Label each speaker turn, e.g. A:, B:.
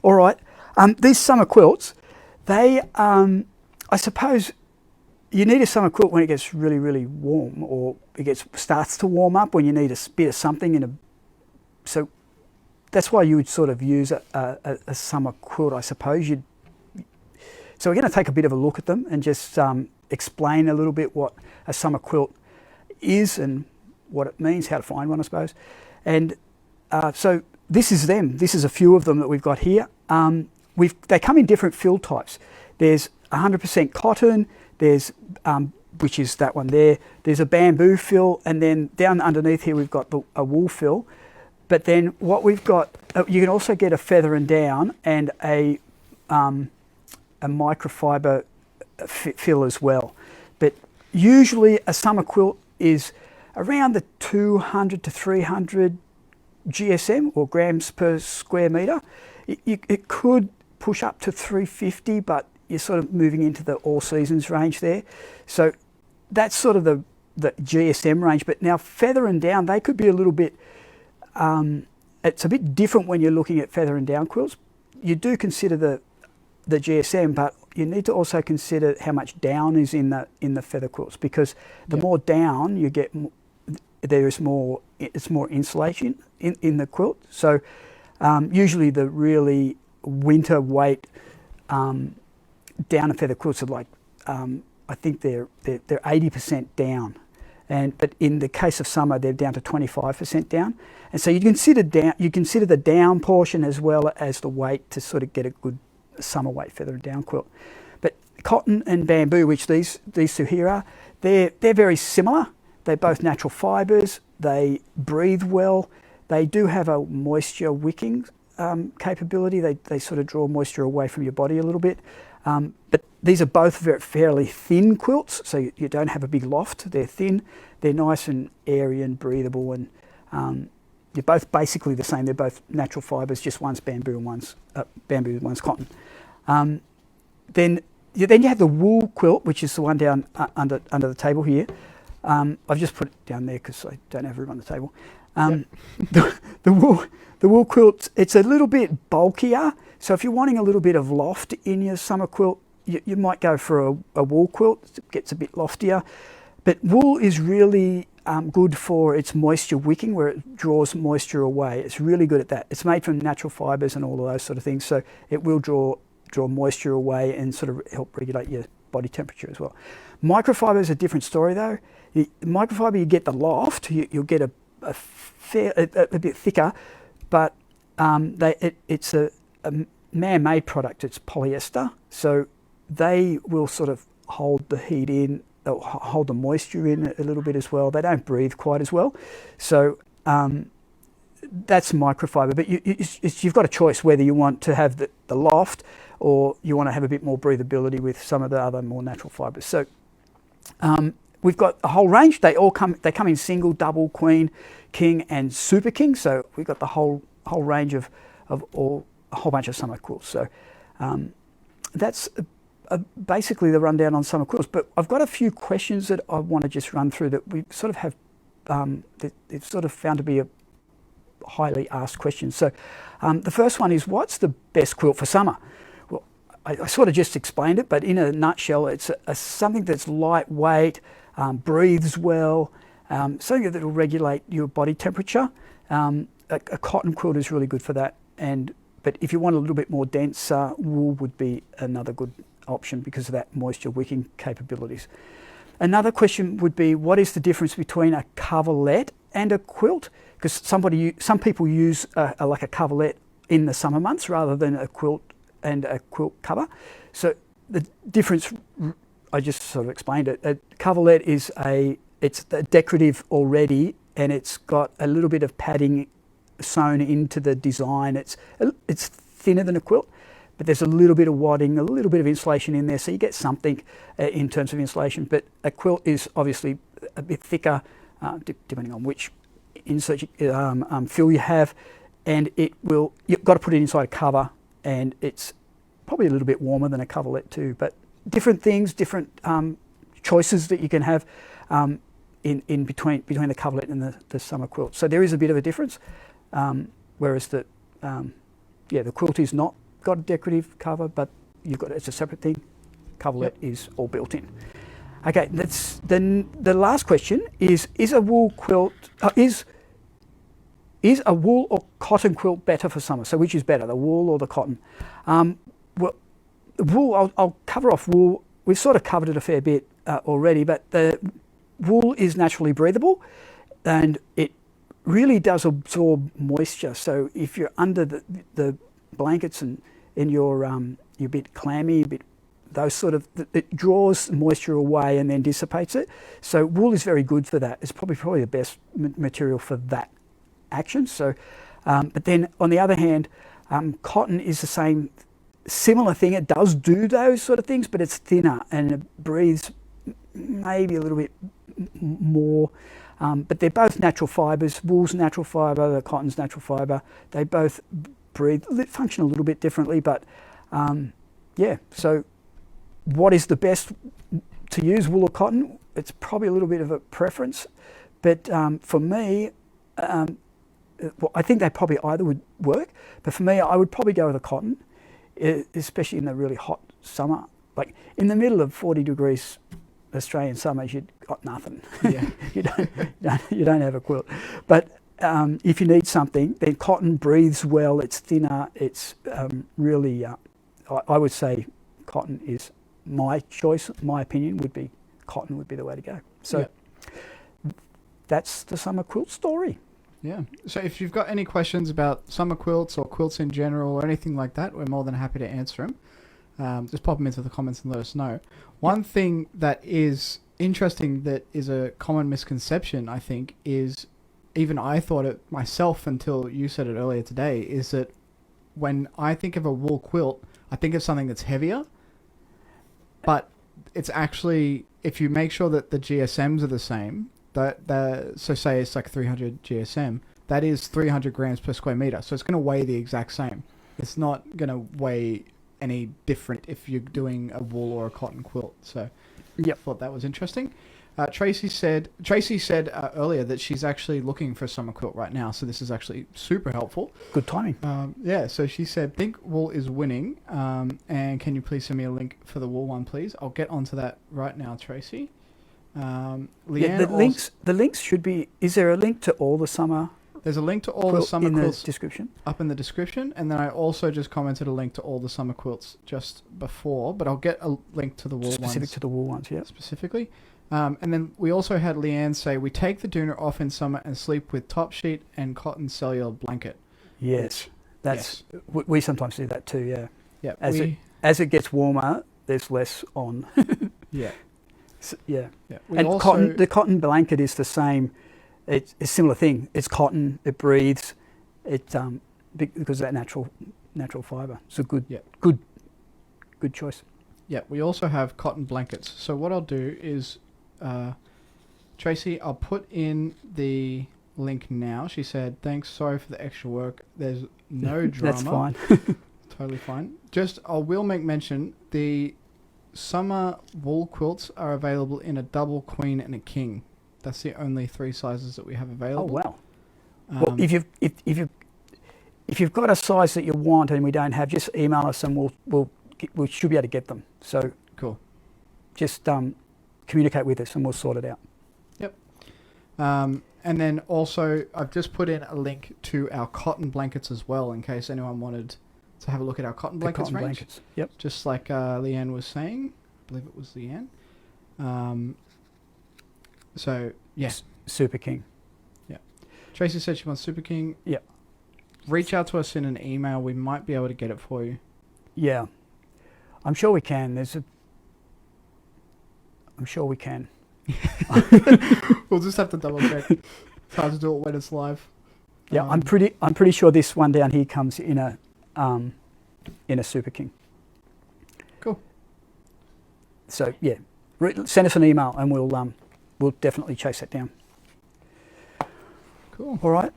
A: All right. These summer quilts, they, I suppose, you need a summer quilt when it gets really, really warm, or starts to warm up, when you need a bit of something so that's why you would sort of use a summer quilt, I suppose. So we're going to take a bit of a look at them and just explain a little bit what a summer quilt is and what it means, how to find one, I suppose. And so this is them. This is a few of them that we've got here. They come in different fill types. There's 100% cotton, there's which is that one there. There's a bamboo fill, and then down underneath here we've got a wool fill. But then what we've got, you can also get a feather and down and a microfiber fill as well. But usually a summer quilt is around the 200 to 300 GSM, or grams per square metre. It could push up to 350, but you're sort of moving into the all seasons range there. So that's sort of the GSM range. But now feather and down, they could be a little bit, it's a bit different when you're looking at feather and down quilts. You do consider the GSM, but you need to also consider how much down is in the feather quilts, because the more down you get, it's more insulation in the quilt. So usually the really winter weight down and feather quilts are like, I think they're 80% down, but in the case of summer they're down to 25% down. And so you consider the down portion as well as the weight to sort of get a good summer weight feather and down quilt. But cotton and bamboo, which these two here are, they're very similar. They're both natural fibres. They breathe well. They do have a moisture wicking capability. They sort of draw moisture away from your body a little bit. But these are both fairly thin quilts, so you don't have a big loft. They're thin. They're nice and airy and breathable, and they're both basically the same. They're both natural fibres, just one's bamboo and one's cotton. Then you have the wool quilt, which is the one down under the table here. I've just put it down there because I don't have room on the table. The wool quilt, it's a little bit bulkier. So if you're wanting a little bit of loft in your summer quilt, you might go for a wool quilt. It gets a bit loftier. But wool is really good for its moisture wicking, where it draws moisture away. It's really good at that. It's made from natural fibres and all of those sort of things, so it will draw moisture away and sort of help regulate your body temperature as well. Microfiber is a different story though. Microfiber, you get the loft, you'll get a bit thicker, but it's a man-made product. It's polyester, so they will sort of hold the heat in, hold the moisture in a little bit as well. They don't breathe quite as well, so that's microfiber. But you've got a choice whether you want to have the loft, or you want to have a bit more breathability with some of the other more natural fibres. So we've got a whole range. They come in single, double, queen, king, and super king. So we've got the whole range of a whole bunch of summer quilts. So that's basically the rundown on summer quilts. But I've got a few questions that I want to just run through that we sort of have, they've sort of found to be a highly asked question. So the first one is, what's the best quilt for summer? Well, I sort of just explained it, but in a nutshell, it's something that's lightweight, breathes well, something that will regulate your body temperature. A cotton quilt is really good for that, but if you want a little bit more dense, wool would be another good option because of that moisture wicking capabilities. Another question would be, what is the difference between a coverlet and a quilt? Because some people use like a coverlet in the summer months rather than a quilt and a quilt cover. So the difference, I just sort of explained it. A coverlet it's decorative already, and it's got a little bit of padding sewn into the design. It's thinner than a quilt, but there's a little bit of wadding, a little bit of insulation in there, so you get something in terms of insulation. But a quilt is obviously a bit thicker, depending on which insert fill you have, and you've got to put it inside a cover, and it's probably a little bit warmer than a coverlet too. But different things, different choices that you can have in between the coverlet and the summer quilt. So there is a bit of a difference, whereas the quilt is not got a decorative cover, but it's a separate thing. Coverlet is all built in. Okay, then the last question is a wool quilt is a wool or cotton quilt better for summer? So which is better, the wool or the cotton? Well, wool, I'll cover off wool. We've sort of covered it a fair bit already, but the wool is naturally breathable and it really does absorb moisture. So if you're under the blankets and you're a bit clammy, those sort of, it draws moisture away and then dissipates it. So wool is very good for that. It's probably the best material for that action. So, but then on the other hand, cotton is the similar thing. It does do those sort of things, but it's thinner and it breathes maybe a little bit more. But they're both natural fibres. Wool's natural fibre, the cotton's natural fibre. They both function a little bit differently, but yeah. So what is the best to use, wool or cotton? It's probably a little bit of a preference, but for me, well, I think they probably either would work, but for me, I would probably go with a cotton, especially in the really hot summer. Like in the middle of 40 degrees Australian summers, you've got nothing.
B: Yeah.
A: you don't have a quilt. But if you need something, then cotton breathes well. It's thinner. It's really, I would say cotton is my choice. My opinion would be cotton would be the way to go. So that's the summer quilt story.
B: Yeah. So if you've got any questions about summer quilts or quilts in general or anything like that, we're more than happy to answer them. Just pop them into the comments and let us know. One thing that is interesting that is a common misconception, I think, is even I thought it myself until you said it earlier today, is that when I think of a wool quilt, I think of something that's heavier, but it's actually, if you make sure that the GSMs are the same, so say it's like 300 GSM, that is 300 grams per square meter. So it's going to weigh the exact same. It's not going to weigh any different if you're doing a wool or a cotton quilt. So I thought that was interesting. Tracy said earlier that she's actually looking for a summer quilt right now. So this is actually super helpful.
A: Good timing.
B: Yeah. So she said, think wool is winning. And can you please send me a link for the wool one, please? I'll get onto that right now, Tracy.
A: Leanne, the links should be. Is there a link to all the summer?
B: There's a link to all the summer quilts
A: in the description.
B: Up in the description, and then I also just commented a link to all the summer quilts just before. But I'll get a link to the wool
A: specific to the wool ones, yeah.
B: Specifically, and then we also had Leanne say we take the doona off in summer and sleep with top sheet and cotton cellular blanket.
A: Yes, we sometimes do that too. Yeah.
B: Yeah.
A: As it gets warmer, there's less on.
B: Yeah.
A: So, yeah.
B: And
A: the cotton blanket is the same. It's a similar thing. It's cotton. It breathes. It because of that natural fibre. It's a good choice.
B: Yeah. We also have cotton blankets. So what I'll do is, Tracy, I'll put in the link now. She said, "Thanks. Sorry for the extra work. There's no drama.
A: That's fine.
B: Totally fine. I will make mention the summer wool quilts are available in a double, queen, and a king. That's the only 3 sizes that we have available.
A: Oh wow! Well, if you've got a size that you want and we don't have, just email us and we should be able to get them. So
B: cool.
A: Just communicate with us and we'll sort it out.
B: Yep. And then also I've just put in a link to our cotton blankets as well, in case anyone wanted to have a look at our cotton blankets range.
A: Blankets. Yep.
B: Just like Leanne was saying. I believe it was Leanne. So, yes.
A: Super King.
B: Yeah. Tracy said she wants Super King.
A: Yeah.
B: Reach out to us in an email. We might be able to get it for you.
A: Yeah. I'm sure we can. I'm sure we can.
B: We'll just have to double check. It's hard to do it when it's live.
A: Yeah, I'm pretty sure this one down here comes in a Super King.
B: Cool.
A: So yeah, send us an email and we'll definitely chase that down.
B: Cool.
A: All right.